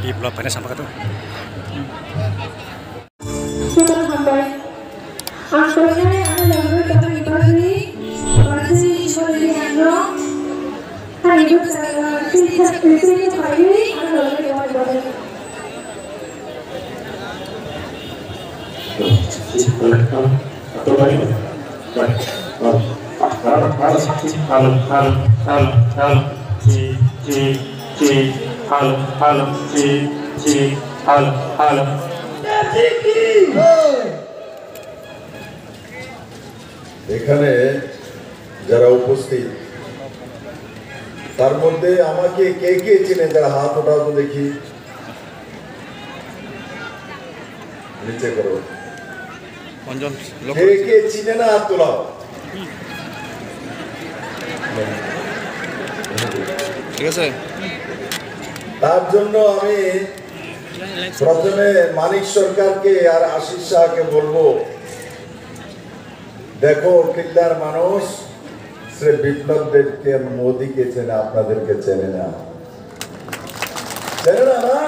biblop ini sama itu. এখানে যারা উপস্থিত তার মধ্যে আমাকে কে কে চিনে যারা হাত ওঠাও তো দেখি, নিচে করো, কে কে চিনে না হাত তোলাও। ঠিক আছে, তার জন্য আমি প্রথমে মানিক সরকারকে আর আশিস শাহকে বলবো, দেখো কিল্লার মানুষ শ্রী বিপ্লব দেবকে মোদীকে চেনে, আপনাদেরকে চেনে না, চেনে না না?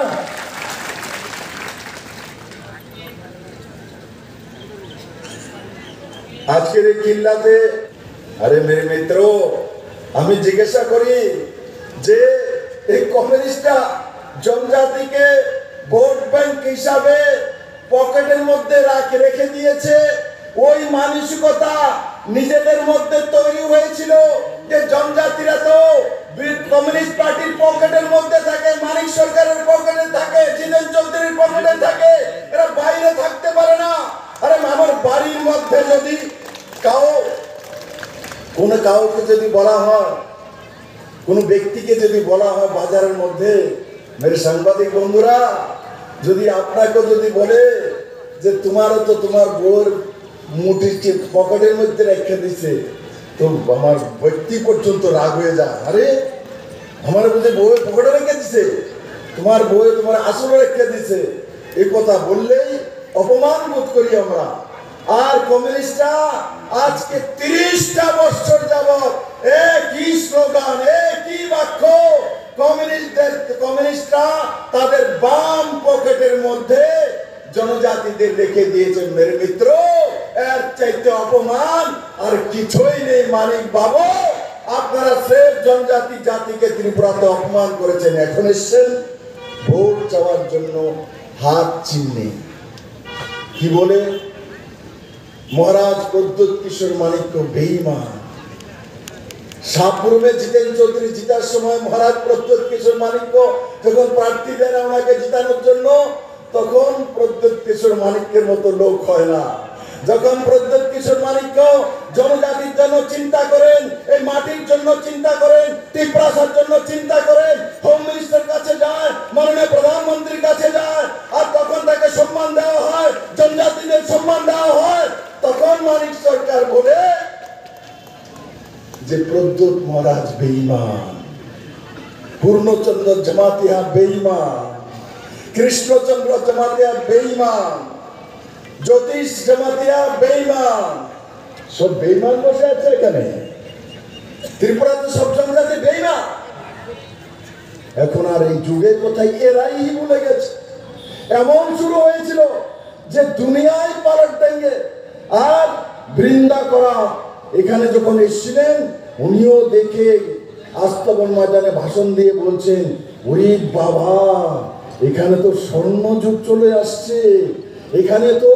আজকের এই কিল্লাতে, আরে মেরে মিত্র, আমি জিজ্ঞাসা করি যে এই কমিউনিস্টরা জনজাতিকে ভোট ব্যাংক হিসাবে পকেটের মধ্যে রেখে দিয়েছে। ওই মানসিকতা নিজেদের মধ্যে তৈরি হয়েছিল যে জনজাতিরা তো কমিউনিস্ট পার্টির পকেটের মধ্যে থাকে, মানিক সরকারের পকেটে থাকে, জিতেন চৌধুরীর পকেটে থাকে, এরা বাইরে থাকতে পারে না। আরে আমার বাড়ির মধ্যে যদি কাউকে যদি বলা হয়, কোন ব্যক্তিকে যদি বলা হয় বাজারের মধ্যে, মেরে সাংবাদিক বন্ধুরা, যদি আপনাকে যদি বলে যে তোমারও তো তোমার বউর মুঠিকে পকেটের মধ্যে রেখে দিছে, তো আমার ব্যক্তি পর্যন্ত রাগ হয়ে যায়। আরে আমার বুঝে বউয়ের পকেটে রেখে দিছে, তোমার বউয়ে তোমার আসলে রেখে দিছে, এই কথা বললেই অপমান বোধ করি আমরা। আর কমিউনিস্টরা আজকে 30টা বছর যাবত একই স্লোগান, একই বাক্য, কমিউনিস্টরা তাদের বাম পকেটের মধ্যে জনজাতিদের রেখে দিয়েছে। মেরে মিত্র, এর চাইতে অপমান আর কিছুই নেই। মানিক বাবু, আপনারা স্রেফ জনজাতি জাতিকে ত্রিপুরাতে অপমান করেছেন, এখন এসছেন ভোট চাওয়ার জন্য হাত চিহ্নে। কি বলে মহারাজ প্রদ্যোৎ কিশোর মানিক্য বেঈমান। সাপুরমে জিতেন চৌধুরী জিতার সময় মহারাজ প্রদ্যোৎ কিশোর মানিক্য যখন প্রার্থী দেন ওনাকে জিতানোর জন্য, তখন প্রদ্যোৎ কিশোর মানিক্যের মতো লোক হয় না। যখন প্রদ্যোৎ কিশোর মানিক্য জনজাতির জন্য চিন্তা করেন, এই মাটির জন্য চিন্তা করেন, ত্রিপুরার জন্য চিন্তা করেন, হোম মিনিস্টার কাছে যায়, মাননীয় প্রধানমন্ত্রীর কাছে যায়, আর তখন তাকে সম্মান দেওয়া হয়, জনজাতিদের সম্মান দেওয়া হয়, তখন মানিক সরকার বলে যে প্রদ্যোৎ মহারাজ বেঈমান, পূর্ণচন্দ্র জমাতিয়া বেঈমান, কৃষ্ণচন্দ্র জমাতিয়া বেঈমান, জ্যোতিষ জমাতিয়া বেঈমান, সব বেঈমান বসে আছে এখানে। ত্রিপুরাতে সব জনজাতি বেঈমান। এখন আর এই যুগের কোথায় এরাই ভুলে গেছে। এমন শুরু হয়েছিল যে দুনিয়ায় পালট দেঙ্গে। আর বৃন্দা করা এখানে যখন এসেছিলেন, উনিও দেখে আস্তবন ময়দানে ভাষণ দিয়ে বলছেন, ওরে বাবা, এখানে তো স্বর্ণ যুগ চলে আসছে, এখানে তো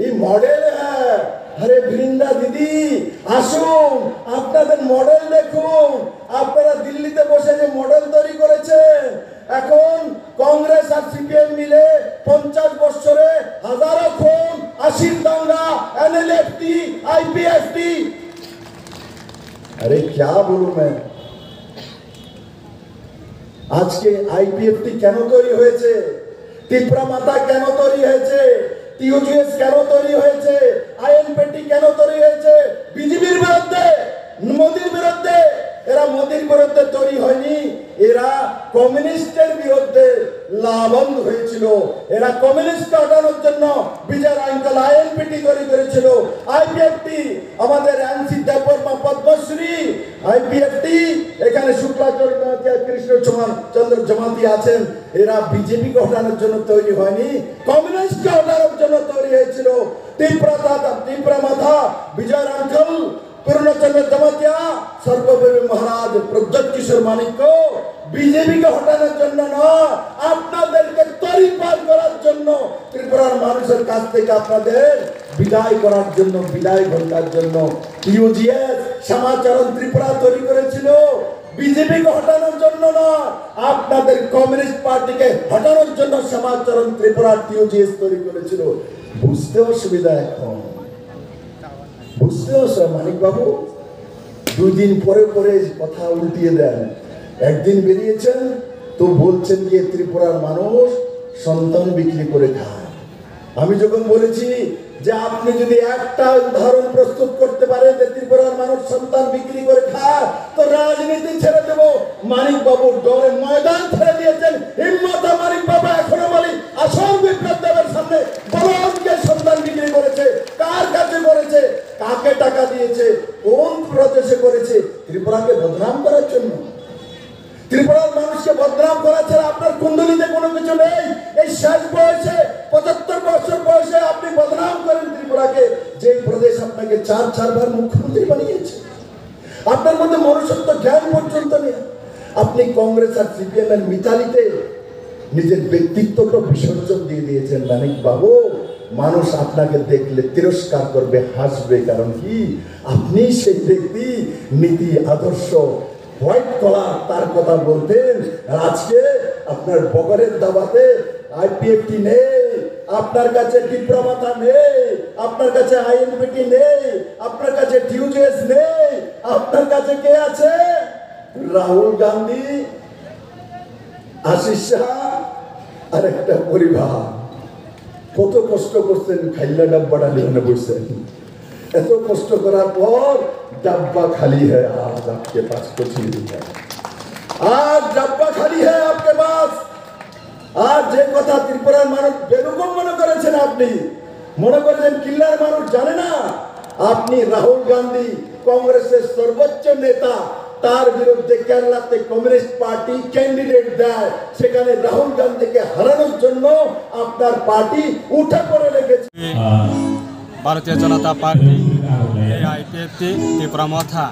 এই মডেল। হ্যাঁ, আরে বৃন্দা দিদি, আসুন আপনাদের মডেল দেখুন। আপনারা দিল্লিতে বসে যে মডেল তৈরি করেছেন, এখন কংগ্রেস আর সিপিএম মিলে 50 বছরে হাজারো খুন, 80 দাঙ্গা, এনএলএফটি, আইপিএফটি। अरे क्या बोलूं मैं, আজকে আইপিএফটি কেন তৈরি হয়েছে, ত্রিপুরা মাতা কেন তৈরি হয়েছে, টিউজিএস কেন তৈরি হয়েছে, আইএনপিটি কেন তৈরি হয়েছে? বিজেপির বিরুদ্ধে, মোদির বিরুদ্ধে। এরা মোদির বিরুদ্ধে তৈরি হয়নি, এরা কমিউনিস্টের বিরুদ্ধে লাভবান হয়েছিল। এরা কমিউনিস্ট হটানোর জন্য বিজয় আঙ্কেল আইএনপিটি তৈরি করেছিল। আইপিএফটি আমাদের এনসি দেববর্মা পদ্মশ্রী আইপিএফটি এখানে এখানে শুক্লাচরণ জমাতিয়া কৃষ্ণচন্দ্র জমাতিয়া আছেন, এরা বিজেপিকে হটানোর জন্য তৈরি হয়নি, কমিউনিস্টকে হটানোর জন্য তৈরি হয়েছিল। ত্রিপুরা মাথা বিজয় আঙ্কল পূর্ণচন্দ্র জমাতিয়া, সর্বভৌম মহারাজ প্রদ্যোৎ কিশোর মানিক্য বিজেপিকে হটানোর জন্য নয়, আপনাদেরকে তরিপার করার জন্য, ত্রিপুরার মানুষের কাছ থেকে আপনাদের বিদায় করার জন্য, বিদায় ঘটার জন্য টিওজিএস সমাচরণ ত্রিপুরা তৈরি করেছিল। বিজেপিকে হটানোর জন্য নয়, আপনাদের কমিউনিস্ট পার্টিকে হটানোর জন্য সমাচরণ ত্রিপুরা টিওজিএস তৈরি করেছিল। বুঝতে অসুবিধা এখন, বুঝতে অসুবিধা। মানিক বাবু 2 দিন পরে পরে কথা উল্টিয়ে দেন। একদিন বেরিয়েছেন তো বলছেন যে ত্রিপুরার মানুষ সন্তান বিক্রি করে খায়। আমি যখন বলেছি যে আপনি যদি একটা উদাহরণ প্রস্তুত করতে পারেন যে ত্রিপুরার মানুষ সন্তান বিক্রি করে খায়, তো রাজনীতি ছেড়ে দেব। মানিক বাবুর ডরে ময়দান ছেড়ে দিয়েছেন। হিম্মত মানিক বাবা এখনো বলি, আসল বিপ্লব দেবের সামনে বলুন কে সন্তান বিক্রি করেছে, কার কাছে করেছে, কাকে টাকা দিয়েছে, কোন প্রদেশে করেছে? ত্রিপুরাকে বদনাম করার জন্য, ত্রিপুরার মানুষকে বদনাম করা ছাড়া আপনার কুণ্ডলিতে কোনো কিছু নেই। এই শেষ বয়সে 75 বছর বয়সে আপনি বদনাম করেন ত্রিপুরাকে, যে প্রদেশ আপনাকে 4 বার মুখ্যমন্ত্রী বানিয়েছে। আপনার মধ্যে মনুষ্যত্ব জ্ঞান পর্যন্ত নেই। আপনি কংগ্রেস আর সিপিএম এর মিতালিতে নিজের ব্যক্তিত্বটা বিসর্জন দিয়ে দিয়েছেন। মানিক বাবু, মানুষ আপনাকে দেখলে তিরস্কার করবে, হাসবে। কারণ কি? আপনি সেই ব্যক্তি, নীতি আদর্শ হোয়াইট কলার তার কথা বলতেন। আজকে আপনার বগরের দাবাতে আইপিএফটি নেই, আপনার কাছে ডিপ্লোমাতা নেই, আপনার কাছে আইএনপিটি নেই, আপনার কাছে টিউজেস নেই। আপনার কাছে কে আছে? রাহুল গান্ধী, আশিস শাহ আর একটা পরিবার। কত কষ্ট করছেন, খাইলা ডাব্বাটা নিয়ে বসছেন। এত কষ্ট করার পর डब्बा खाली है। आज आपके पास कुछ नहीं है, आज डब्बा खाली है आपके पास। आज যে কথা ত্রিপুরার মানুষ বেরকম মনে করেছেন, আপনি মনে করেছেন কিল্লার মানুষ জানে না। আপনি রাহুল গান্ধী কংগ্রেসের সর্বোচ্চ নেতা, তার বিরুদ্ধে কেরালাতে কমিউনিস্ট পার্টি ক্যান্ডিডেট দেয়, সেখানে রাহুল গান্ধীকে হারানোর জন্য আপনার পার্টি উঠে পড়ে লেগেছে। भारतीय जनता पार्टी आईपीएफटी त्रिपुरा मथा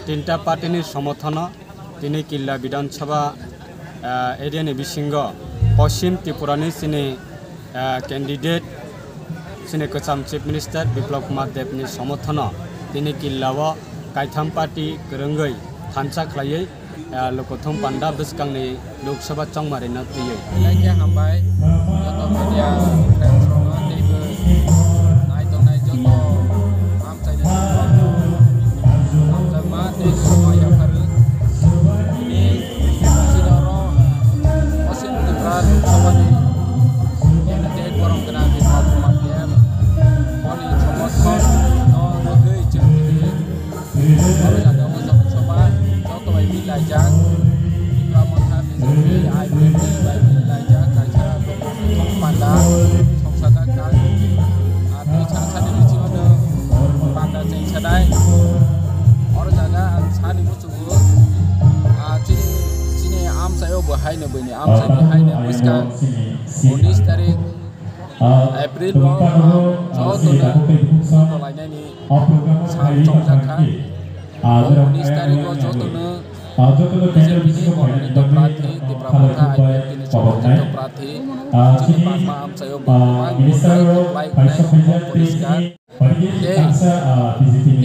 3टा पार्टी समर्थन दिनै किल्ला विधानसभा एरियानि बिसिंग पश्चिम त्रिपुरानि सिनि कैंडिडेट सिनि गोजाम चीफ मिनिस्टर बिप्लब कुमार देवनि समर्थन दिनै किल्लाओ कायथाम पार्टी गोरोंगै थानसा खालायै लोकथं पान्डा बसगांनि लोकसभा चंमारिनो फैयो। हामबाय मिडिया एप्रिल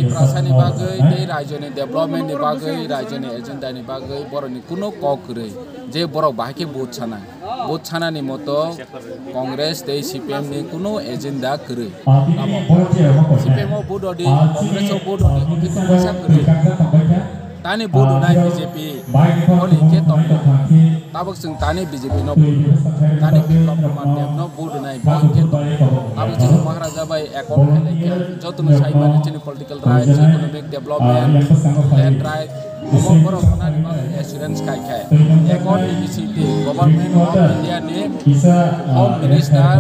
प्रासानि बागै दे राज्यनि डेभलपमेन्टनि बागै राज्यनि एजेन्डानि बागै बर'नि कुनो क'करै जे बर' बाहायके भोट सानानि मतो कांग्रेस दे सीपीएम नि कुनो एजेन्डा करै सीपीएम ओ भोट दि कांग्रेस ओ भोट दि कितु पैसा करै तानि भोट नाय बीजेपी ओली के तम ताबक जों तानि बीजेपी नो तानि बिप्लब कुमार देव नो भोट नाय के तम अब जों महाराजा बाय अकाउंट खेले जतन साइबानि जोंनि political rights economic development land right अमर बर' खानानि मा एश्योरेंस खायखाय account initiative government of India ने होम मिनिस्टर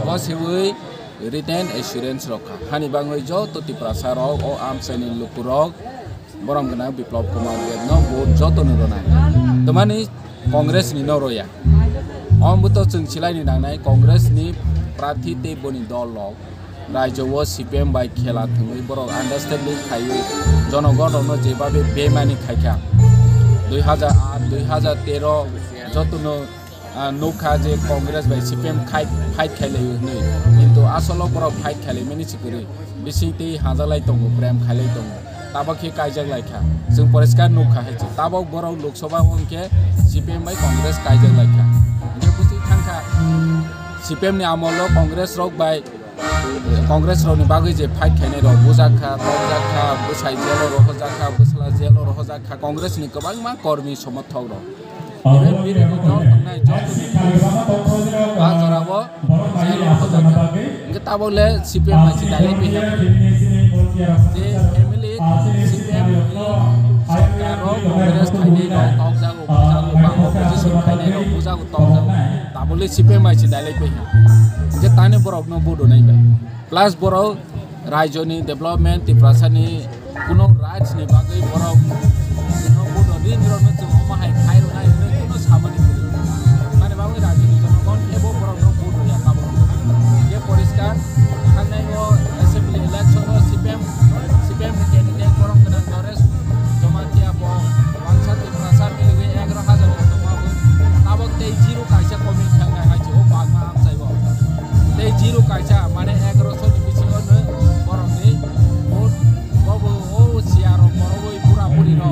बसेवै रिटेन एश्योरेंस रखा हानि बाङै जो त्रिपुरा साराव ओ आमसानि लुपुरक borong gana biplop kumar no vote joto ni rona tomani congress ni no roya om buto chungchilai ni nangnai congress ni prathi te boni dol lok raijo wo CPM bai khela thungui borok understanding khaiu jonogon no jebabe bemani khaikha 2008 2013 jotono nokha je congress bai CPM fight khailai nei kintu asolo borok fight khailai mani sikuri bisingti hajalai tongo prem khailai tongo tabakhe kaijak laikha jeng poriskar nokha haichi tabok borok lok sabha onke CPM bai congress kaijak laikha je busi thangkha CPM ni amolo congress rok bai congress rok ni bagui je fight khainai rok bujakha tokjakha busai jelo ro hojakha busla jelo ro hojakha congress ni kobang ma kormi somothok rok even biri ni dol tangnai joto ni ajorabo jelo hojakha inge tabole CPM ma chidale pe je family CPM ni सरकारो कांग्रेस खाइने रो तकजागो बुजागो बा opposition खाइने रो बुजागो तकजागो ताबले CPM आइछि दाइले पे जे ताने बरक न बोडो नै बा plus बरो राज्यनि development तिप्रासानि कुनो rights नि बागै बरो न बोडो दिन रो न जों माहाय खाइरो नाय कुनो सामानि माने बागै राज्यनि जनगण एबो बरो न बोडो या ताबो जे परिष्कार थांनाय रो असेम्बली इलेक्शन रो CPM कैंडिडेट बरो गना नरेश जमातिया बो बांसा तिप्रासा मिलगे 11000 तमाबो ताबक ते जीरो काइसा कमी थांनाय हाइछि ओ बागमा आमसाइबो ते जीरो काइसा माने 1100 नि बिसिङाव बरनि बहुत बबो ओ सियारो बरबो पुरा पुरि न